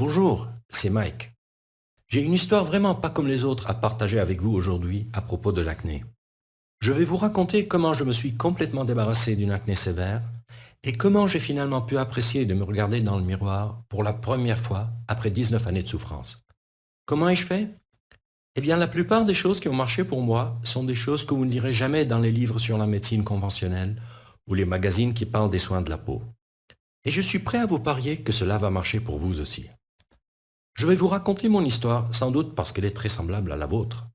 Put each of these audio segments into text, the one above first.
Bonjour, c'est Mike. J'ai une histoire vraiment pas comme les autres à partager avec vous aujourd'hui à propos de l'acné. Je vais vous raconter comment je me suis complètement débarrassé d'une acné sévère et comment j'ai finalement pu apprécier de me regarder dans le miroir pour la première fois après 19 années de souffrance. Comment ai-je fait? Eh bien, la plupart des choses qui ont marché pour moi sont des choses que vous ne lirez jamais dans les livres sur la médecine conventionnelle ou les magazines qui parlent des soins de la peau. Et je suis prêt à vous parier que cela va marcher pour vous aussi. Je vais vous raconter mon histoire, sans doute parce qu'elle est très semblable à la vôtre.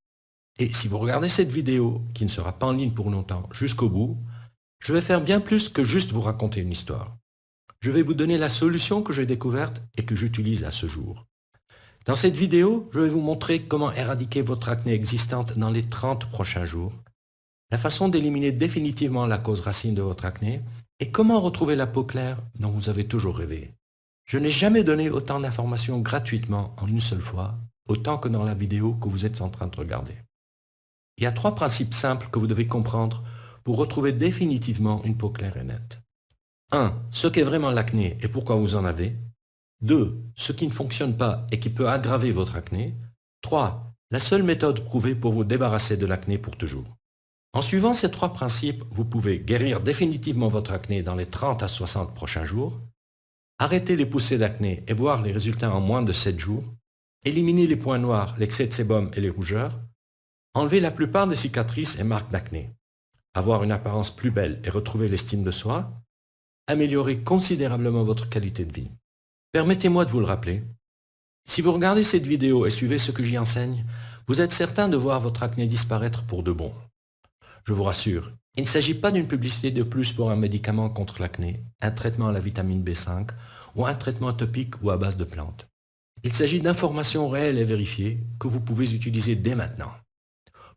Et si vous regardez cette vidéo, qui ne sera pas en ligne pour longtemps, jusqu'au bout, je vais faire bien plus que juste vous raconter une histoire. Je vais vous donner la solution que j'ai découverte et que j'utilise à ce jour. Dans cette vidéo, je vais vous montrer comment éradiquer votre acné existante dans les 30 prochains jours, la façon d'éliminer définitivement la cause racine de votre acné et comment retrouver la peau claire dont vous avez toujours rêvé. Je n'ai jamais donné autant d'informations gratuitement en une seule fois, autant que dans la vidéo que vous êtes en train de regarder. Il y a 3 principes simples que vous devez comprendre pour retrouver définitivement une peau claire et nette. 1. Ce qu'est vraiment l'acné et pourquoi vous en avez. 2. Ce qui ne fonctionne pas et qui peut aggraver votre acné. 3. La seule méthode prouvée pour vous débarrasser de l'acné pour toujours. En suivant ces 3 principes, vous pouvez guérir définitivement votre acné dans les 30 à 60 prochains jours, arrêter les poussées d'acné et voir les résultats en moins de 7 jours, éliminer les points noirs, l'excès de sébum et les rougeurs, enlever la plupart des cicatrices et marques d'acné, avoir une apparence plus belle et retrouver l'estime de soi, améliorer considérablement votre qualité de vie. Permettez-moi de vous le rappeler. Si vous regardez cette vidéo et suivez ce que j'y enseigne, vous êtes certain de voir votre acné disparaître pour de bon. Je vous rassure, il ne s'agit pas d'une publicité de plus pour un médicament contre l'acné, un traitement à la vitamine B5 ou un traitement topique ou à base de plantes. Il s'agit d'informations réelles et vérifiées que vous pouvez utiliser dès maintenant.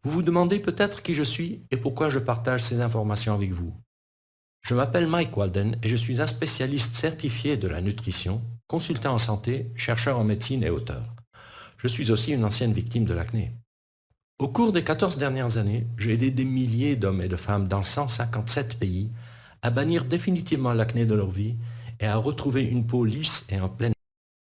Vous vous demandez peut-être qui je suis et pourquoi je partage ces informations avec vous. Je m'appelle Mike Walden et je suis un spécialiste certifié de la nutrition, consultant en santé, chercheur en médecine et auteur. Je suis aussi une ancienne victime de l'acné. Au cours des 14 dernières années, j'ai aidé des milliers d'hommes et de femmes dans 157 pays à bannir définitivement l'acné de leur vie et à retrouver une peau lisse et en pleine